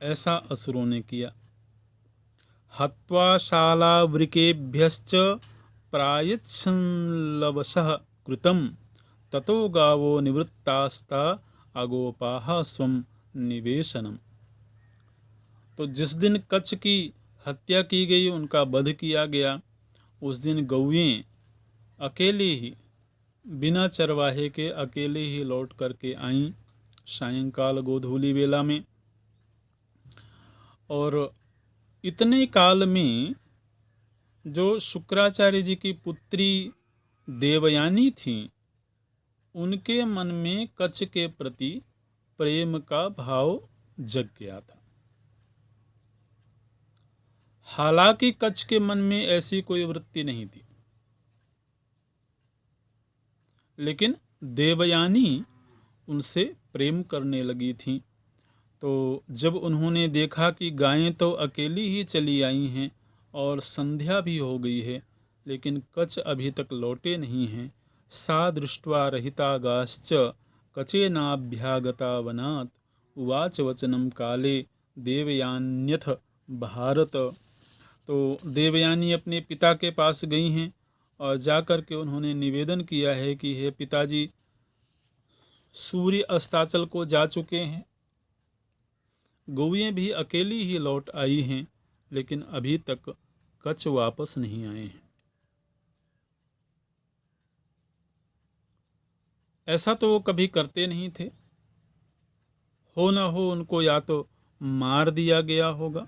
ऐसा असुरों ने किया। हत्वा शालावृकेभ्यश्च प्रायच्छन्लवशः कृतं ततो गावो निवृत्तास्ता अगोपाः स्वं निवेशनम। तो जिस दिन कच्छ की हत्या की गई, उनका वध किया गया, उस दिन गौएं अकेले ही, बिना चरवाहे के अकेले ही लौट करके आईं सायंकाल गोधूली वेला में। और इतने काल में जो शुक्राचार्य जी की पुत्री देवयानी थी, उनके मन में कच्छ के प्रति प्रेम का भाव जग गया था। हालांकि कच्छ के मन में ऐसी कोई वृत्ति नहीं थी, लेकिन देवयानी उनसे प्रेम करने लगी थी। तो जब उन्होंने देखा कि गायें तो अकेली ही चली आई हैं और संध्या भी हो गई है, लेकिन कच्छ अभी तक लौटे नहीं हैं, सा दृष्ट्वा रहिता गाश्च कचेनाभ्यागता वनात् उवाच वचनम काले देवयान्यथ भारत। तो देवयानी अपने पिता के पास गई हैं और जाकर के उन्होंने निवेदन किया है कि हे पिताजी, सूर्य अस्ताचल को जा चुके हैं, गौएं भी अकेली ही लौट आई हैं, लेकिन अभी तक कच्छ वापस नहीं आए हैं। ऐसा तो वो कभी करते नहीं थे। हो ना हो उनको या तो मार दिया गया होगा,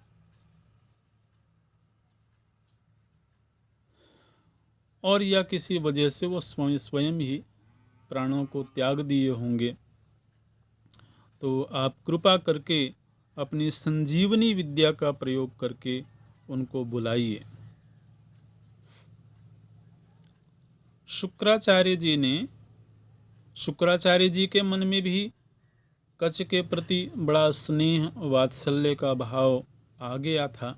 और या किसी वजह से वो स्वयं ही प्राणों को त्याग दिए होंगे। तो आप कृपा करके अपनी संजीवनी विद्या का प्रयोग करके उनको बुलाइए। शुक्राचार्य जी के मन में भी कच्छ के प्रति बड़ा स्नेह वात्सल्य का भाव आ गया था।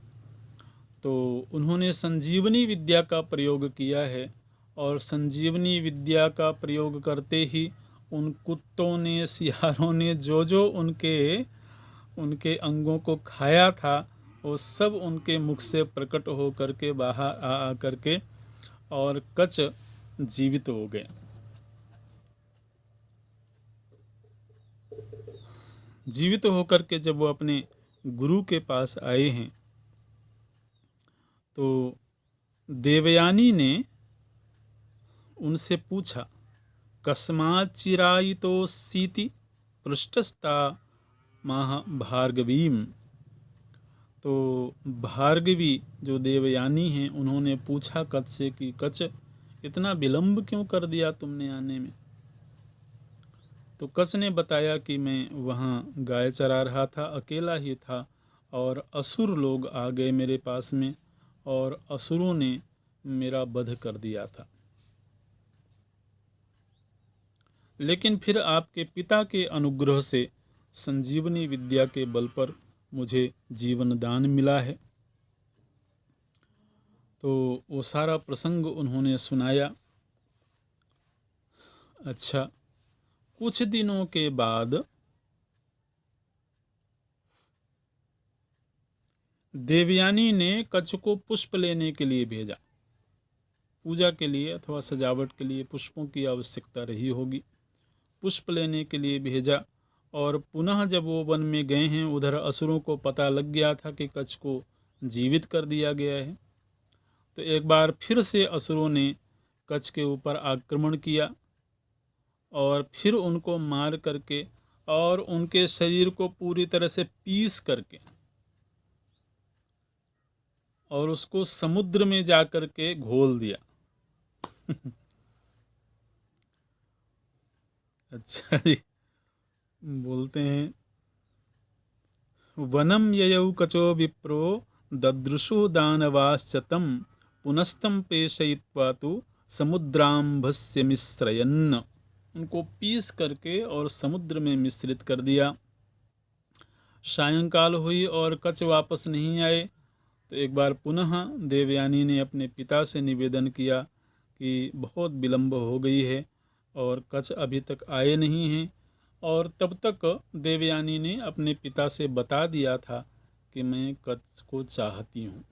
तो उन्होंने संजीवनी विद्या का प्रयोग किया है, और संजीवनी विद्या का प्रयोग करते ही उन कुत्तों ने, सियारों ने जो जो उनके अंगों को खाया था, वो सब उनके मुख से प्रकट हो करके बाहर आ करके, और कच्छ जीवित हो गए। जीवित होकर के जब वो अपने गुरु के पास आए हैं, तो देवयानी ने उनसे पूछा, कस्मात् चिरायितोऽसीति पृष्ठस्ता माह भार्गवीम। तो भार्गवी जो देवयानी हैं, उन्होंने पूछा कच्छ से कि कच्छ, इतना विलंब क्यों कर दिया तुमने आने में? तो कच्छ ने बताया कि मैं वहाँ गाय चरा रहा था, अकेला ही था, और असुर लोग आ गए मेरे पास में, और असुरों ने मेरा वध कर दिया था। लेकिन फिर आपके पिता के अनुग्रह से संजीवनी विद्या के बल पर मुझे जीवन दान मिला है। तो वो सारा प्रसंग उन्होंने सुनाया। अच्छा, कुछ दिनों के बाद देवयानी ने कच्छ को पुष्प लेने के लिए भेजा। पूजा के लिए अथवा सजावट के लिए पुष्पों की आवश्यकता रही होगी। पुष्प लेने के लिए भेजा, और पुनः जब वो वन में गए हैं, उधर असुरों को पता लग गया था कि कच्छ को जीवित कर दिया गया है। तो एक बार फिर से असुरों ने कच्छ के ऊपर आक्रमण किया, और फिर उनको मार करके और उनके शरीर को पूरी तरह से पीस करके और उसको समुद्र में जा कर के घोल दिया। अच्छा जी, बोलते हैं वनम ययौ कचो विप्रो ददृशु दानवाश्च तं पुनस्तं पेषयित्वा तु समुद्राम्भस्य मिश्रयन्। उनको पीस करके और समुद्र में मिश्रित कर दिया। सायंकाल हुई और कच वापस नहीं आए, तो एक बार पुनः देवयानी ने अपने पिता से निवेदन किया कि बहुत विलंब हो गई है और कच अभी तक आए नहीं हैं। और तब तक देवयानी ने अपने पिता से बता दिया था कि मैं कच को चाहती हूँ,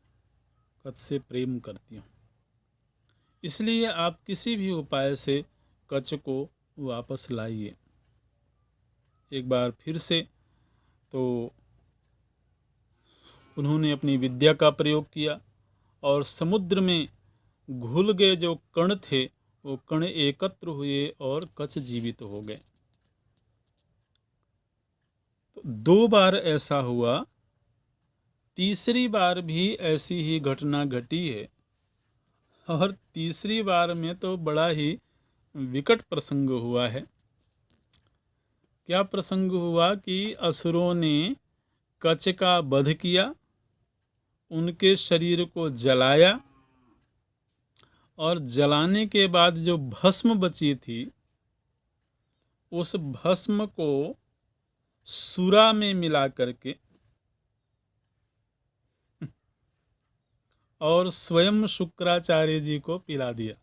कच से प्रेम करती हूँ, इसलिए आप किसी भी उपाय से कच को वापस लाइए। एक बार फिर से तो उन्होंने अपनी विद्या का प्रयोग किया और समुद्र में घुल गए जो कण थे वो कण एकत्र हुए और कच जीवित हो गए। तो 2 बार ऐसा हुआ, तीसरी बार भी ऐसी ही घटना घटी है। और तीसरी बार में तो बड़ा ही विकट प्रसंग हुआ है। क्या प्रसंग हुआ कि असुरों ने कच का वध किया, उनके शरीर को जलाया और जलाने के बाद जो भस्म बची थी उस भस्म को सुरा में मिला करके और स्वयं शुक्राचार्य जी को पिला दिया।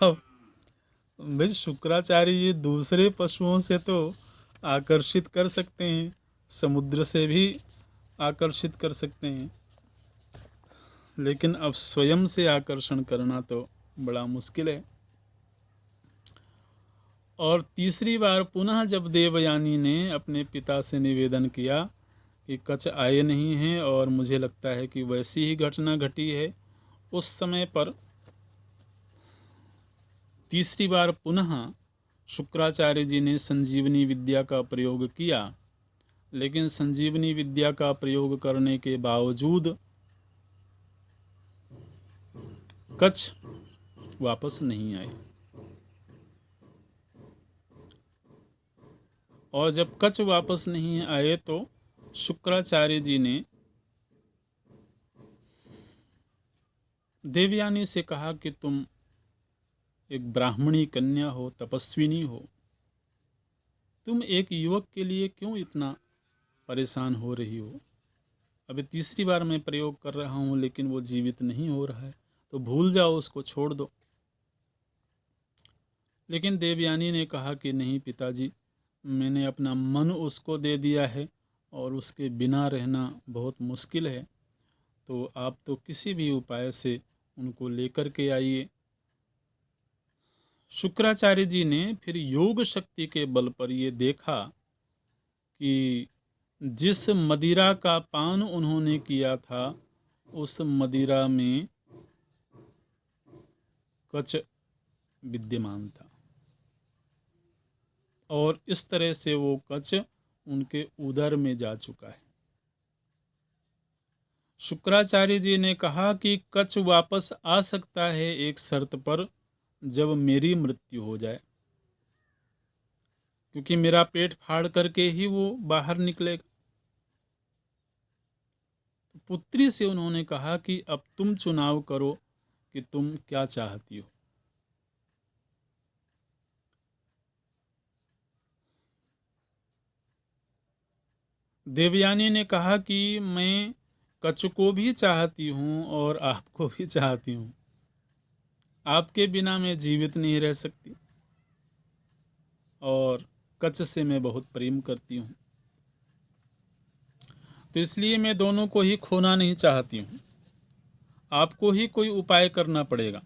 अब भाई शुक्राचार्य जी दूसरे पशुओं से तो आकर्षित कर सकते हैं, समुद्र से भी आकर्षित कर सकते हैं, लेकिन अब स्वयं से आकर्षण करना तो बड़ा मुश्किल है। और तीसरी बार पुनः जब देवयानी ने अपने पिता से निवेदन किया कि कच आए नहीं हैं और मुझे लगता है कि वैसी ही घटना घटी है, उस समय पर तीसरी बार पुनः शुक्राचार्य जी ने संजीवनी विद्या का प्रयोग किया, लेकिन संजीवनी विद्या का प्रयोग करने के बावजूद कच वापस नहीं आए। और जब कच वापस नहीं आए तो शुक्राचार्य जी ने देवयानी से कहा कि तुम एक ब्राह्मणी कन्या हो, तपस्विनी हो, तुम एक युवक के लिए क्यों इतना परेशान हो रही हो? अभी तीसरी बार मैं प्रयोग कर रहा हूँ लेकिन वो जीवित नहीं हो रहा है, तो भूल जाओ, उसको छोड़ दो। लेकिन देवयानी ने कहा कि नहीं पिताजी, मैंने अपना मन उसको दे दिया है और उसके बिना रहना बहुत मुश्किल है, तो आप तो किसी भी उपाय से उनको लेकर के आइए। शुक्राचार्य जी ने फिर योग शक्ति के बल पर ये देखा कि जिस मदिरा का पान उन्होंने किया था उस मदिरा में कच विद्यमान था और इस तरह से वो कच उनके उदर में जा चुका है। शुक्राचार्य जी ने कहा कि कच वापस आ सकता है एक शर्त पर, जब मेरी मृत्यु हो जाए, क्योंकि मेरा पेट फाड़ करके ही वो बाहर निकलेगा। तो पुत्री से उन्होंने कहा कि अब तुम चुनाव करो कि तुम क्या चाहती हो। देवयानी ने कहा कि मैं कच को भी चाहती हूँ और आपको भी चाहती हूँ, आपके बिना मैं जीवित नहीं रह सकती और कच से मैं बहुत प्रेम करती हूँ, तो इसलिए मैं दोनों को ही खोना नहीं चाहती हूँ, आपको ही कोई उपाय करना पड़ेगा।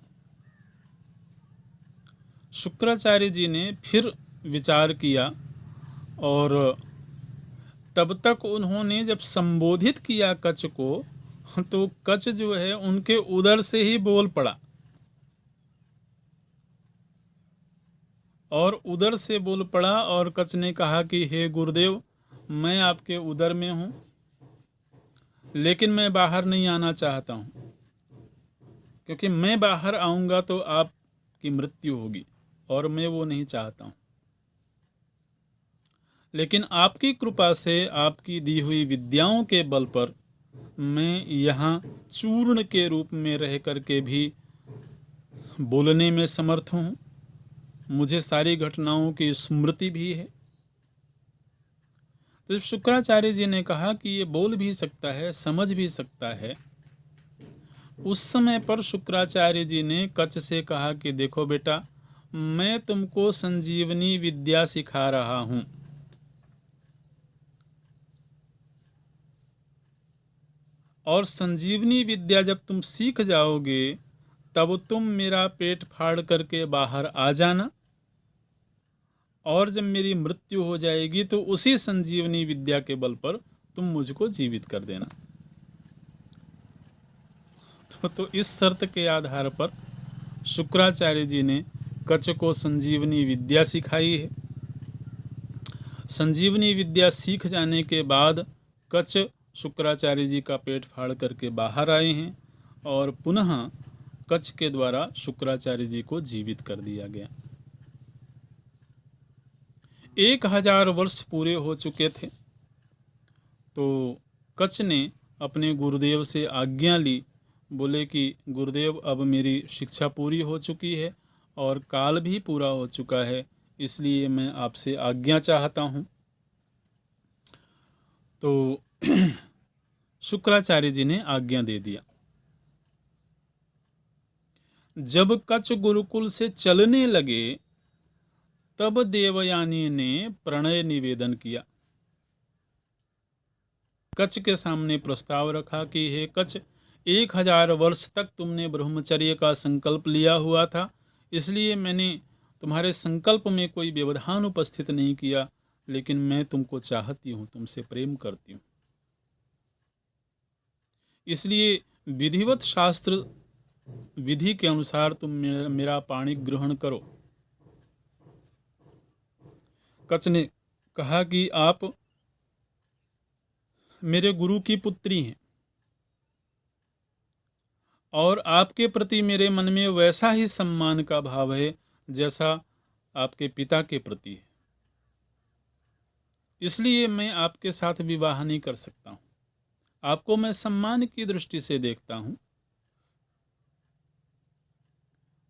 शुक्राचार्य जी ने फिर विचार किया और तब तक उन्होंने जब संबोधित किया कच को, तो कच जो है उनके उदर से ही बोल पड़ा। और उदर से बोल पड़ा और कच्छ ने कहा कि हे गुरुदेव, मैं आपके उदर में हूँ, लेकिन मैं बाहर नहीं आना चाहता हूँ, क्योंकि मैं बाहर आऊँगा तो आपकी मृत्यु होगी और मैं वो नहीं चाहता हूँ। लेकिन आपकी कृपा से, आपकी दी हुई विद्याओं के बल पर मैं यहाँ चूर्ण के रूप में रह करके भी बोलने में समर्थ हूँ। मुझे सारी घटनाओं की स्मृति भी है। तो शुक्राचार्य जी ने कहा कि ये बोल भी सकता है, समझ भी सकता है। उस समय पर शुक्राचार्य जी ने कच्छ से कहा कि देखो बेटा, मैं तुमको संजीवनी विद्या सिखा रहा हूँ। और संजीवनी विद्या जब तुम सीख जाओगे तब तुम मेरा पेट फाड़ करके बाहर आ जाना, और जब मेरी मृत्यु हो जाएगी तो उसी संजीवनी विद्या के बल पर तुम मुझको जीवित कर देना। तो इस शर्त के आधार पर शुक्राचार्य जी ने कच्छ को संजीवनी विद्या सिखाई है। संजीवनी विद्या सीख जाने के बाद कच्छ शुक्राचार्य जी का पेट फाड़ करके बाहर आए हैं और पुनः कच्छ के द्वारा शुक्राचार्य जी को जीवित कर दिया गया। 1000 वर्ष पूरे हो चुके थे तो कच्छ ने अपने गुरुदेव से आज्ञा ली। बोले कि गुरुदेव, अब मेरी शिक्षा पूरी हो चुकी है और काल भी पूरा हो चुका है, इसलिए मैं आपसे आज्ञा चाहता हूँ। तो शुक्राचार्य जी ने आज्ञा दे दिया। जब कच्छ गुरुकुल से चलने लगे तब देवयानी ने प्रणय निवेदन किया। कच्छ के सामने प्रस्ताव रखा कि हे कच्छ, 1000 वर्ष तक तुमने ब्रह्मचर्य का संकल्प लिया हुआ था, इसलिए मैंने तुम्हारे संकल्प में कोई व्यवधान उपस्थित नहीं किया, लेकिन मैं तुमको चाहती हूँ, तुमसे प्रेम करती हूँ, इसलिए विधिवत शास्त्र विधि के अनुसार तुम मेरा पाणी ग्रहण करो। कच्छ ने कहा कि आप मेरे गुरु की पुत्री हैं और आपके प्रति मेरे मन में वैसा ही सम्मान का भाव है जैसा आपके पिता के प्रति है, इसलिए मैं आपके साथ विवाह नहीं कर सकता हूं। आपको मैं सम्मान की दृष्टि से देखता हूं।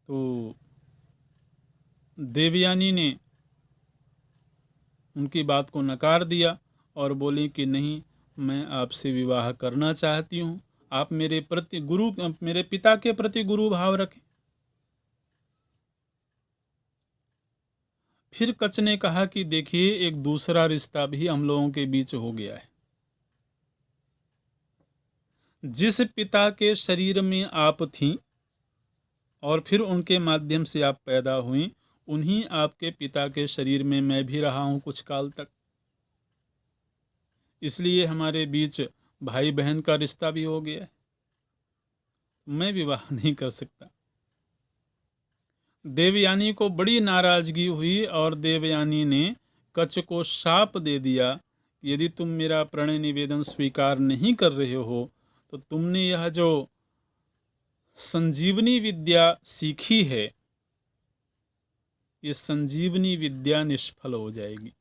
तो देवयानी ने उनकी बात को नकार दिया और बोली कि नहीं, मैं आपसे विवाह करना चाहती हूँ। आप मेरे प्रति मेरे पिता के प्रति गुरु भाव रखें। फिर कच्छ ने कहा कि देखिए, एक दूसरा रिश्ता भी हम लोगों के बीच हो गया है। जिस पिता के शरीर में आप थीं और फिर उनके माध्यम से आप पैदा हुई, उन्हीं आपके पिता के शरीर में मैं भी रहा हूं कुछ काल तक, इसलिए हमारे बीच भाई बहन का रिश्ता भी हो गया है। मैं विवाह नहीं कर सकता। देवयानी को बड़ी नाराजगी हुई और देवयानी ने कच्छ को शाप दे दिया, यदि तुम मेरा प्रणय निवेदन स्वीकार नहीं कर रहे हो तो तुमने यह जो संजीवनी विद्या सीखी है, ये संजीवनी विद्या निष्फल हो जाएगी।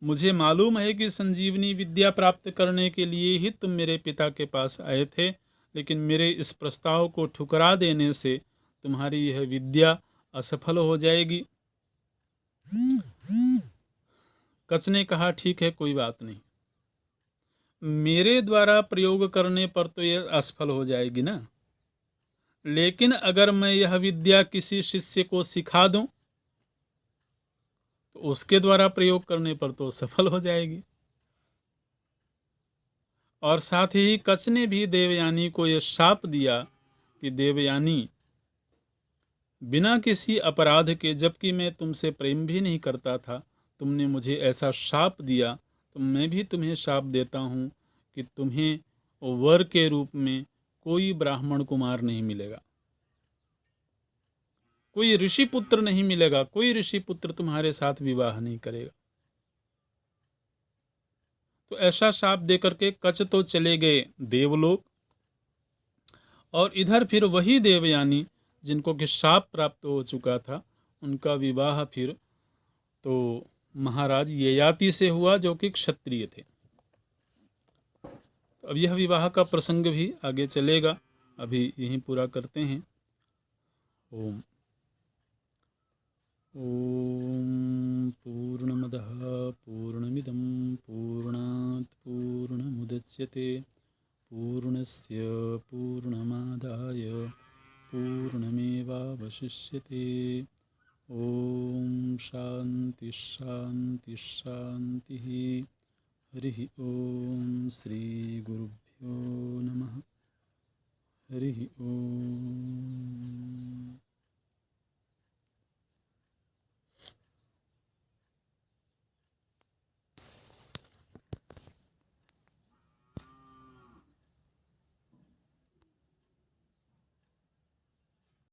मुझे मालूम है कि संजीवनी विद्या प्राप्त करने के लिए ही तुम मेरे पिता के पास आए थे, लेकिन मेरे इस प्रस्ताव को ठुकरा देने से तुम्हारी यह विद्या असफल हो जाएगी। कच्छ ने कहा ठीक है, कोई बात नहीं, मेरे द्वारा प्रयोग करने पर तो यह असफल हो जाएगी ना, लेकिन अगर मैं यह विद्या किसी शिष्य को सिखा दूं तो उसके द्वारा प्रयोग करने पर तो सफल हो जाएगी। और साथ ही कच्छ ने भी देवयानी को यह शाप दिया कि देवयानी, बिना किसी अपराध के, जबकि मैं तुमसे प्रेम भी नहीं करता था, तुमने मुझे ऐसा शाप दिया, तो मैं भी तुम्हें शाप देता हूँ कि तुम्हें वर के रूप में कोई ब्राह्मण कुमार नहीं मिलेगा। कोई ऋषि पुत्र नहीं मिलेगा, कोई ऋषि पुत्र तुम्हारे साथ विवाह नहीं करेगा। तो ऐसा शाप देकर के कच तो चले गए देवलोक, और इधर फिर वही देवयानी जिनको कि शाप प्राप्त हो चुका था, उनका विवाह फिर तो महाराज ययाति से हुआ, जो कि क्षत्रिय थे। तो अब यह विवाह का प्रसंग भी आगे चलेगा, अभी यहीं पूरा करते हैं। ओम ओम पूर्णमदः पूर्णमिदं पूर्णात् पूर्णमुदच्यते पूर्णस्य पूर्णमादाय पूर्णमेवावशिष्यते। ओम शांति शांति शांति। हरि ओम श्री गुरुभ्यो नमः। हरि ओम।